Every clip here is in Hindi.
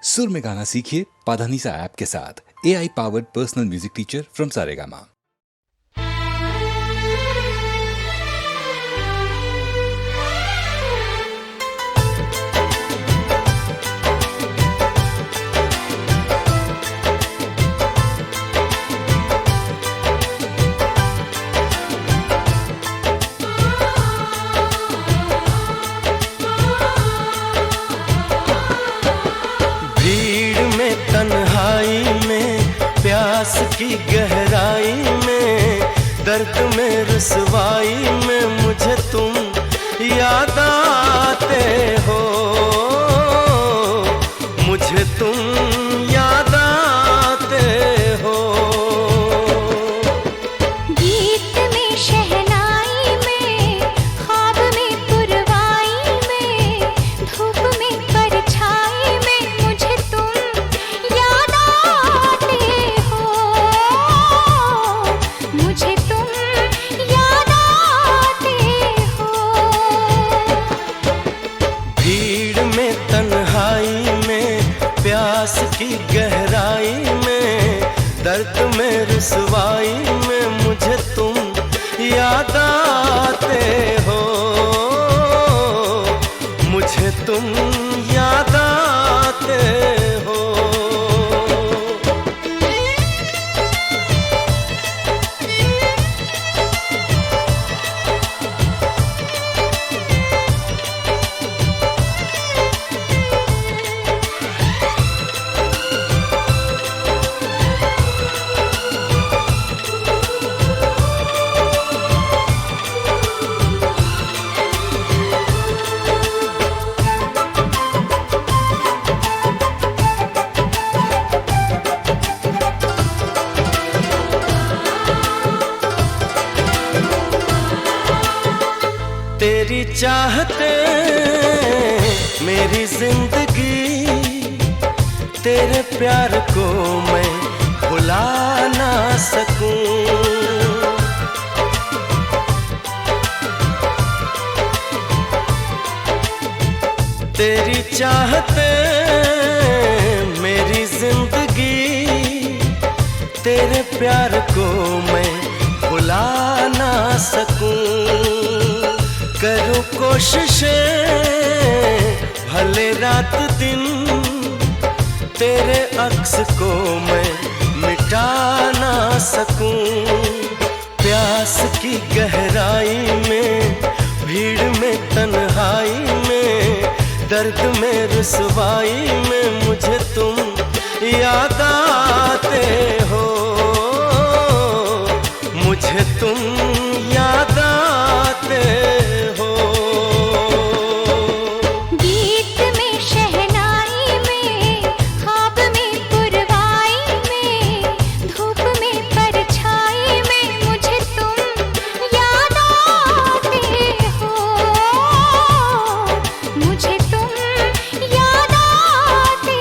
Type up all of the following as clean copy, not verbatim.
सुर में गाना सीखिए पाधानीसा ऐप के साथ। AI powered personal music teacher from Saregama. तन्हाई में, प्यास की गहराई में, दर्द में रुसवाई में मुझे तुम याद आते हो, मुझे तुम याद आते हो। गीत में, शहनाई में, ख्वाब में, पुरवाई में, धूप में, परछाई में मुझे तुम याद आते हो, मुझे तुम याद आते हो। भीड़ में, तन्हाई में, प्यास की गहराई में, दर्द में रुसवाई में मुझे तुम याद आते हो, मुझे तुम याद आते हो। तेरी चाहते मेरी जिंदगी, तेरे प्यार को मैं भुला ना सकूं। तेरी चाहते मेरी जिंदगी, तेरे प्यार को मैं भुला ना सकूं। करूं कोशिशें भले रात दिन, तेरे अक्स को मैं मिटा ना सकूं। प्यास की गहराई में, भीड़ में, तन्हाई में, दर्द में रुसवाई में मुझे तुम याद आते हो, मुझे तुम याद आते हो। गीत में, शहनाई में, ख्वाब में, पुरवाई में, धूप में, परछाई में मुझे तुम याद आते हो, मुझे तुम याद आते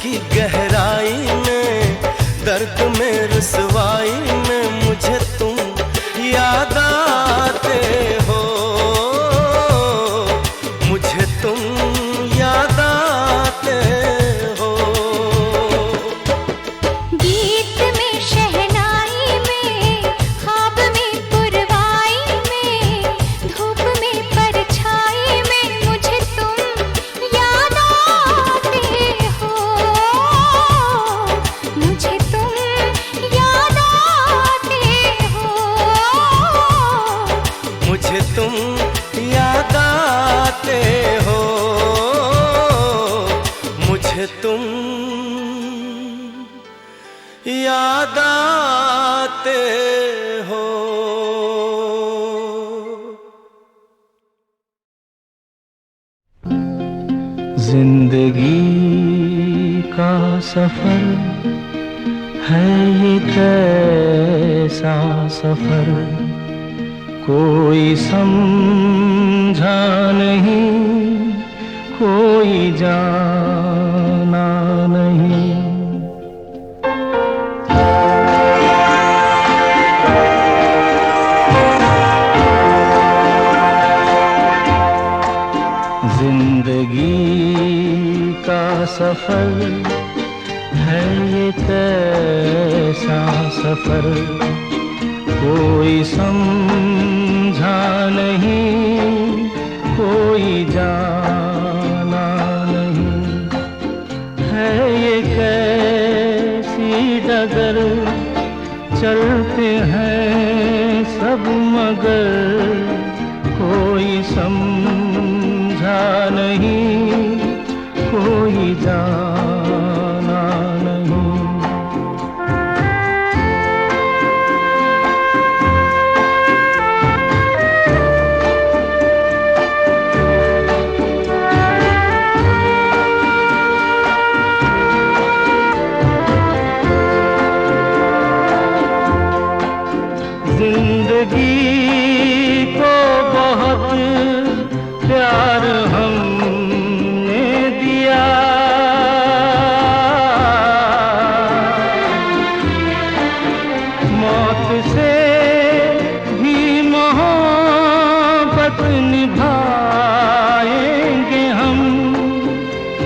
की गहराई में, दर्द में रुसवाई में मुझे तुम याद आते हो, मुझे तुम याद आते हो। गीत में शहनाई में, ख्वाब में पुरवाई में, धूप में परछाई में मुझे तुम याद आते हो, मुझे तुम याद आते हो, मुझे तुम याद आते हो, मुझे तुम याद आते हो। जिंदगी का सफर है ये कैसा सफर, कोई समझा नहीं, कोई जाना नहीं। जिंदगी का सफर है ये कैसा सफर, कोई समझा नहीं, कोई जाना नहीं। है ये कैसी डगर, चलते हैं सब मगर, कोई समझा नहीं, कोई जाना नहीं। जिंदगी को बहुत प्यार हमने दिया, मौत से भी मोहब्बत निभाएंगे हम,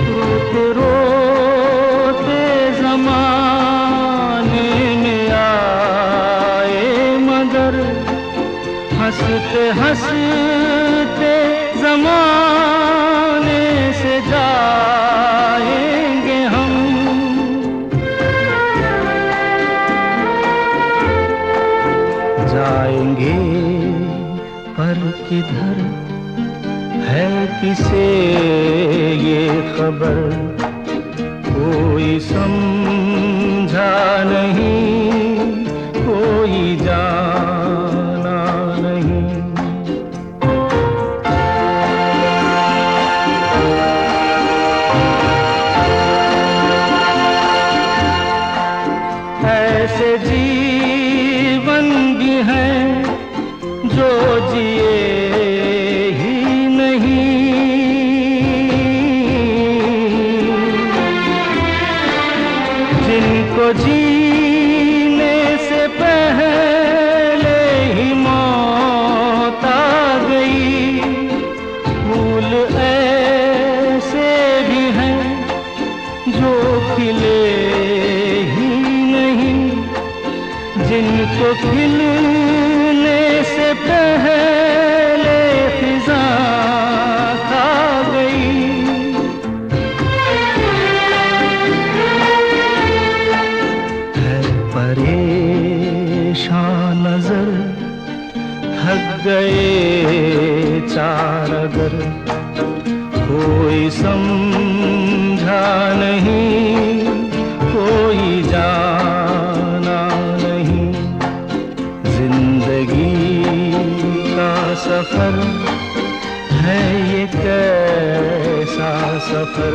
रोते रोते ज़माने में आए मगर, हंसते हंसते ज़माने से जाएंगे हम। जाएंगे पर किधर है किसे ये खबर, कोई समझा नहीं, कोई जाना नहीं। ऐसे जीवन भी हैं जो जिए ही नहीं, जिनको जीने से पहले ही मौत आ गई। फूल ऐसे भी हैं जो खिले ही नहीं, जिनको खिलने से पहले फिजा खा गई। है परेशान नजर, थक गए चार अगर, कोई समझा नहीं, कोई जाना नहीं। जिंदगी का सफर है ये कैसा सफर,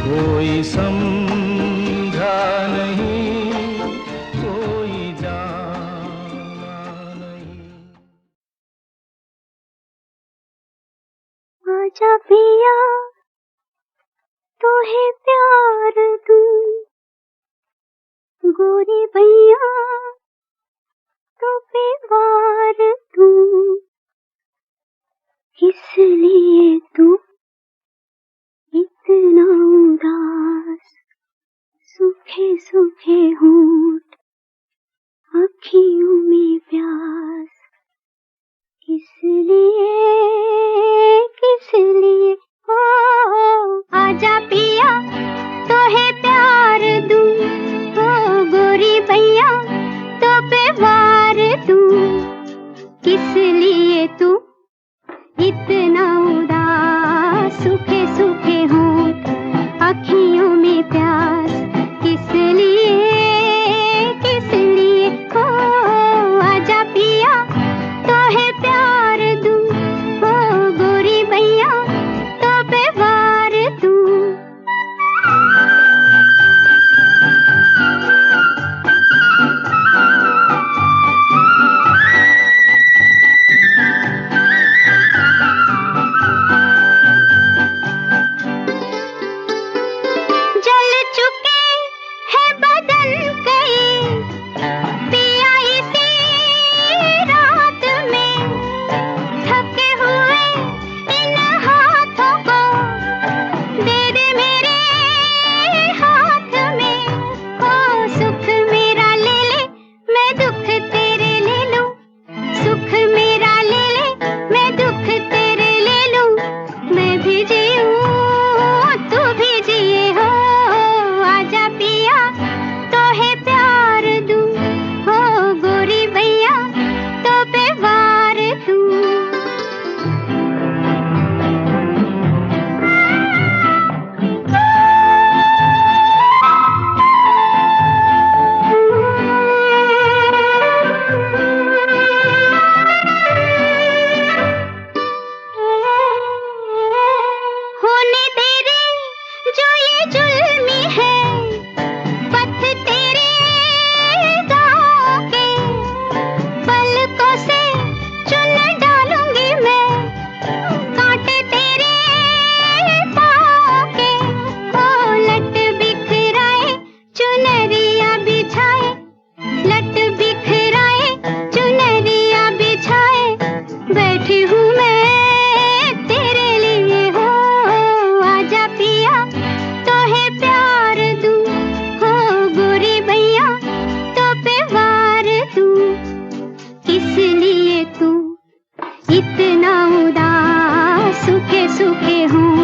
कोई समझा नहीं, कोई जाना नहीं। आजा पिया तो है प्यार दूं गोरी भैया तो पे वार दूं किस लिए तू इतना उदास सूखे सूखे होंठ अखियों में प्यास किस लिए ओ आजा पिया तो है प्यार दूं ओ गोरी भैया तो पे वार दूं किस लिए तू इतना उदास सूखे सूखे होंठ अखियों में प्यास किस लिए ओ आजा पिया तो है प्यार दूं ओ गोरी भैया तो पे वार दूं जल चुके हैं बदन कई पिया इसी रात में थके हुए इन हाथों को दे दे मेरे हाथ में ओ सुख मेरा ले ले मैं दुख तेरे ले लूं सुख मेरा ले ले मैं दुख तेरे ले लूं मैं भी जीऊं तू भी जिए हो आजा पिया तो है प्यार दूं हो गोरी भैया तो पे वार दूं होने तेरे जो ये जुल्मी है पथ तेरे गाँव के पलकों से चुन डालूंगी मैं कांटे तेरे पाँव के ओ लट बिखराए चुनरिया बिछाए लट बिखराए चुनरिया बिछाए बैठी हूँ मैं तेरे लिए हो आजा पिया तो है प्यार दूं हो गोरी भैया तो पे वार दूं किस लिए तू इतना उदास सूखे सूखे हों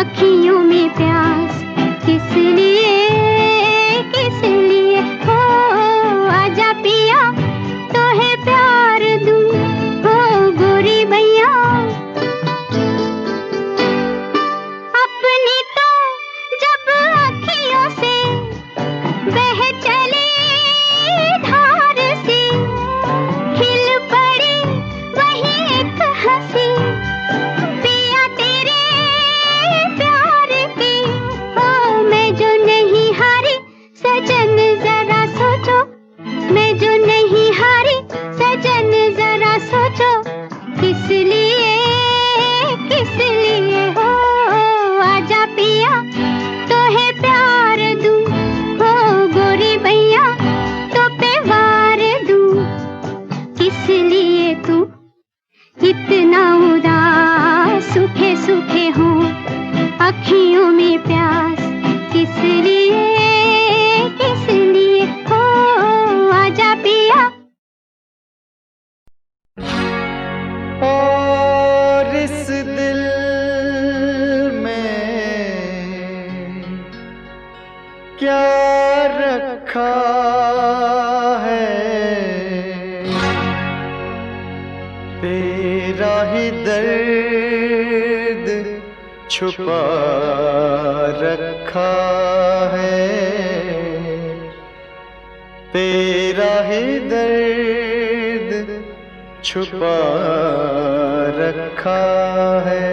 अखियों में प्यास किस लिए हो आजा पिया तो है प्यार दूं हो गोरी भैया अपनी तो जब अखियों से बह चली धार सी खिल पड़ी वही एक हंसी पिया तेरे प्यार की ओ मैं जो नहीं हारी सजन जरा सोचो मैं जो नहीं हारी सजन जरा सोचो किस लिए हो आजा पिया तो है प्यार दूं हो गोरी भैया तो पे वार दूं किस लिए तू इतना उदास सूखे सूखे हो अखियों में प्यास किस लिए हो आजा पिया और इस दिल में क्या रखा है तेरा ही दर्द छुपा रखा है तेरा ही दर्द छुपा रखा है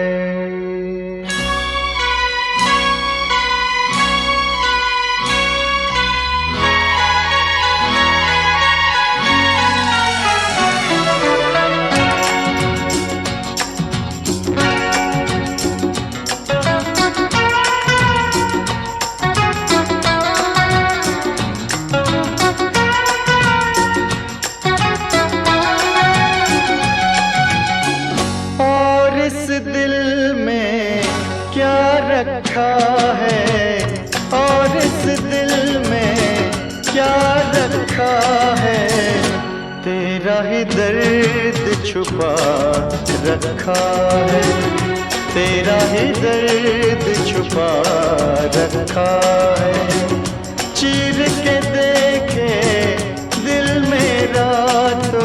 तेरा ही दर्द छुपा रखा है, तेरा ही दर्द छुपा रखा है। चीर के देखे दिल मेरा तो,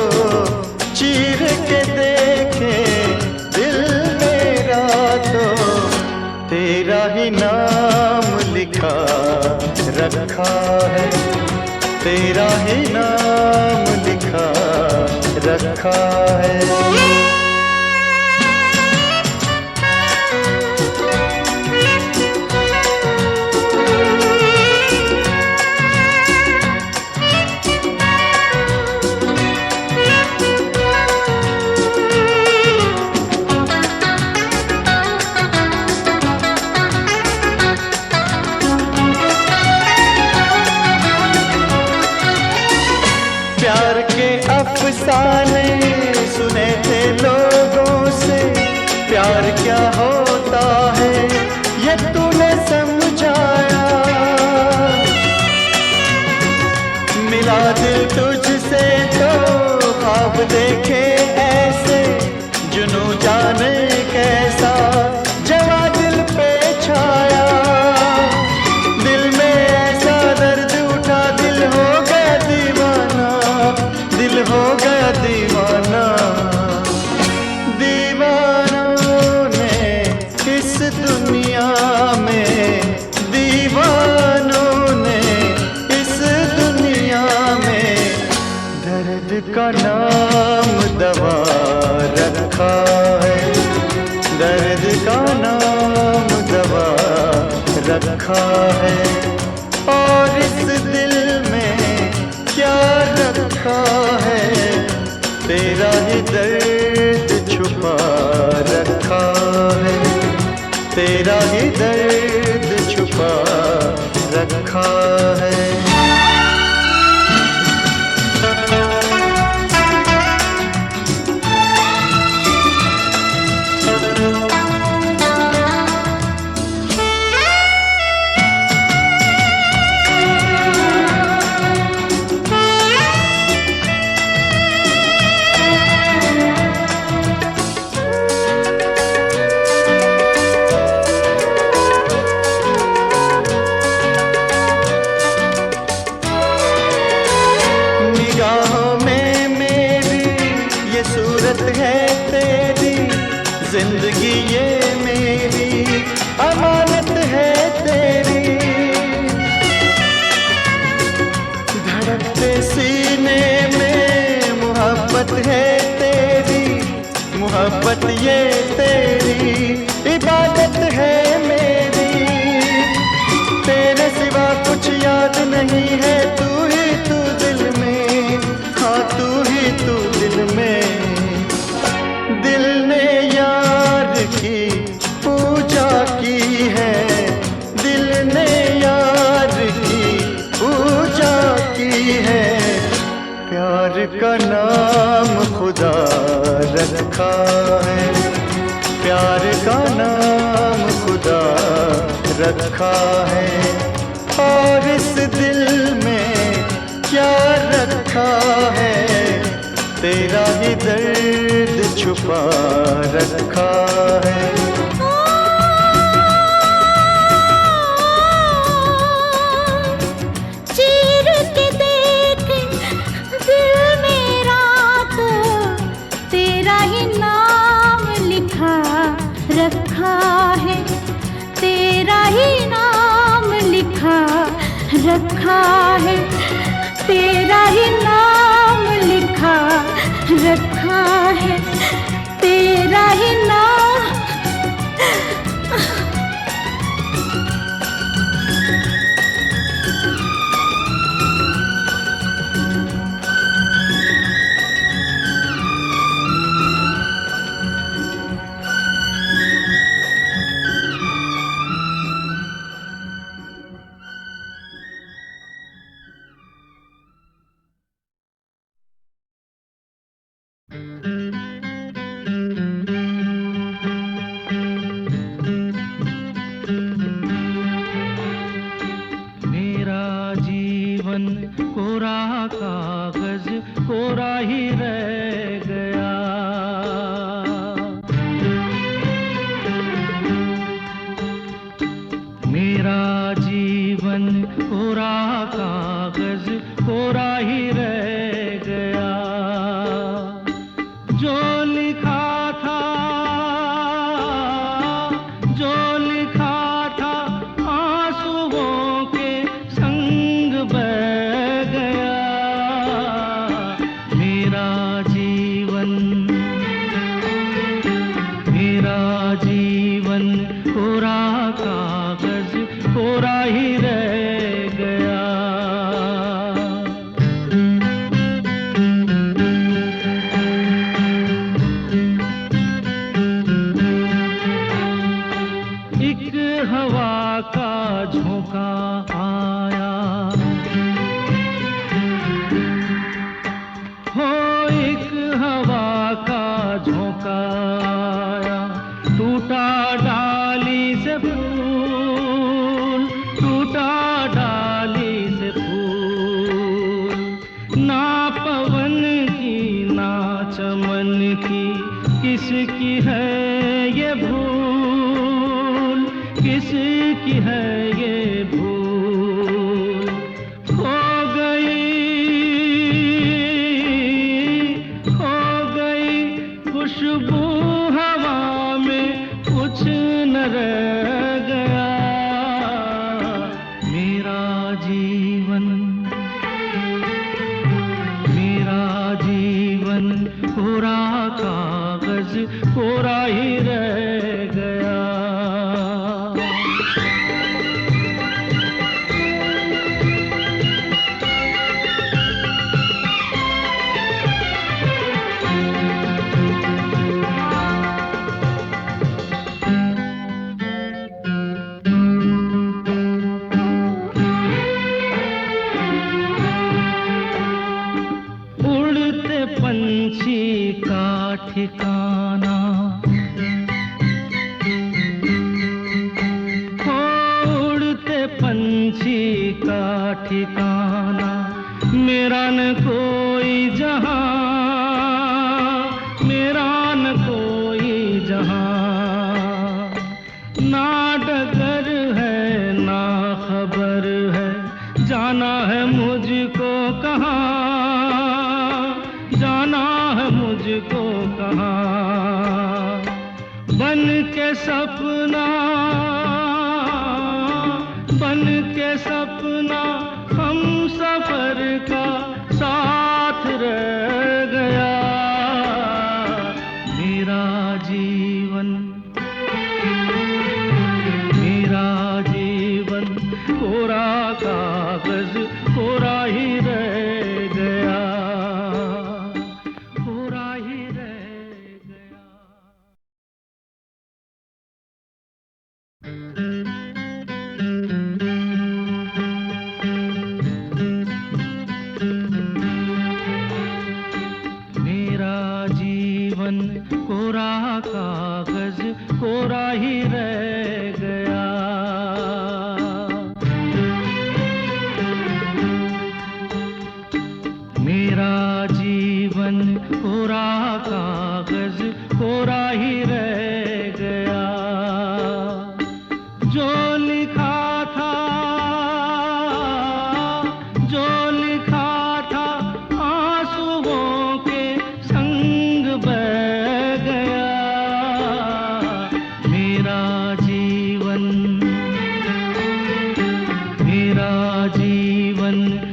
चीर के देखे दिल मेरा तो, तेरा ही नाम लिखा रखा है, तेरा ही नाम लिखा रखा है। प्यार के अफसाने सुने थे लोगों से, प्यार क्या होता है ये तूने समझाया। मिला दिल तुझसे तो ख्वाब देखे ऐसे, जुनू जाने कैसा जवा दिल पे छाया। दिल में ऐसा दर्द उठा, दिल हो गया दीवाना, दिल हो गया दीवाना। दीवानों ने इस दुनिया में, दीवानों ने इस दुनिया में दर्द का नाम दवा रखा है, दर्द का नाम दवा रखा है। और इस दिल में क्या रखा है, तेरा ही दर्द छुपा रखा है, तेरा ही दर्द छुपा रखा है। सूरत है तेरी, जिंदगी ये मेरी अमानत है तेरी। धड़कते सीने में मोहब्बत है तेरी, मोहब्बत ये तेरी इबादत है मेरी। तेरे सिवा कुछ याद नहीं है, तू ही तू दिल में, हाँ तू ही तू दिल में। दिल ने यार की पूजा की है, दिल ने यार की पूजा की है। प्यार का नाम खुदा रखा है, प्यार का नाम खुदा रखा है। और इस दिल में क्या रखा है, तेरा ही दर्द छुपा रखा है। चीर के देख दिल मेरा तो, तेरा ही नाम लिखा रखा है, तेरा ही नाम लिखा रखा है, तेरा ही नाम लिखा रखा है, तेरा ही नाम। कोरा ही रह गया। मेरा जीवन कोरा कागज कोरा ही रह गया। जो लिखा था, जो लिखा था आंसुओं के संग बह गया। मेरा जीवन कोरा कागज कोरा ही रह गया। एक हवा का झोंका आया, हो एक हवा का झोंका आया। टूटा डाली से फूल, टूटा डाली से फूल। ना पवन की ना चमन की किसकी है ये भूल, किसकी है ये भूल। खो गई खुशबू हवा में, कुछ न रह गया। मेरा जीवन कोरा कागज कोरा ही रह गया। उड़ते पंछी का ठिकाना, उड़ते पंछी का ठिकाना। मेरा न कोई जहां, मेरा न कोई जहां। ना डगर है ना खबर है, जाना है मुझको कहाँ, जाना है मुझको कहाँ। बन के सपना हम सफर का साथ रह गया। मेरा जीवन कोरा कागज कोरा ही रह गया, कोरा ही रह गया। मेरा जीवन कोरा कागज कोरा ही रह गया। मेरा जीवन कोरा कागज कोरा ही रह गया। जो लिखा था, जो लिखा था आंसुओं के संग बह गया। मेरा जीवन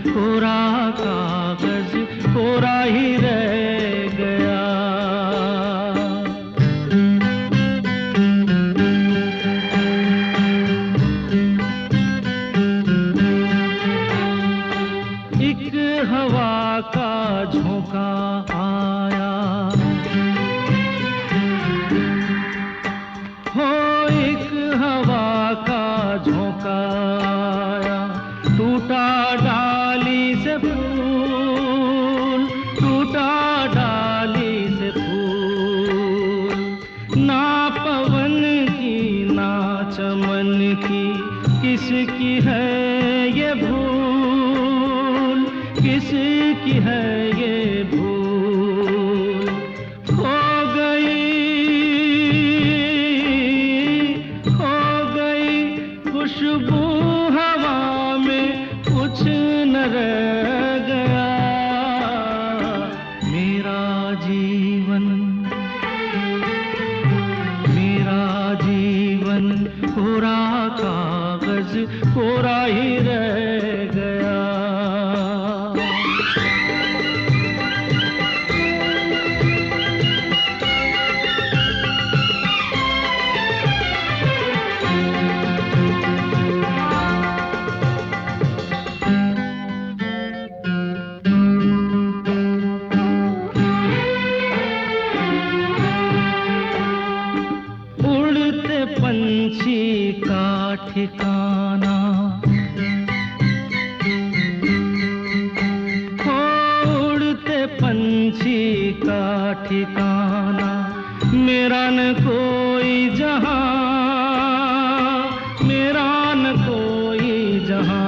कोरा कागज कोरा ही रह गया। एक हवा का झोंका आया, हो एक हवा का झोंका आया। टूटा डाली से फूल, टूटा डाली से फूल। ना पवन की ना चमन की किसकी है ये भूल, किसकी है ये ठिकाना, मेरा न कोई जहां, मेरा न कोई जहां।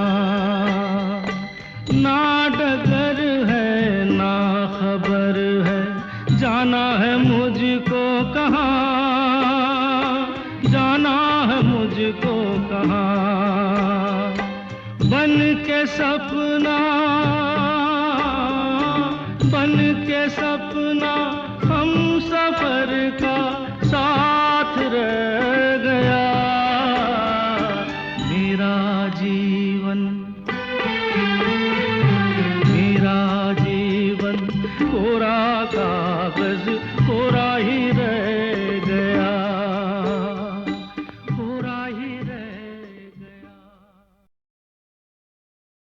ना डगर है ना खबर है, जाना है मुझको कहाँ, जाना है मुझको कहाँ। बन के सपना, बन के सपना हम सफर का साथ रह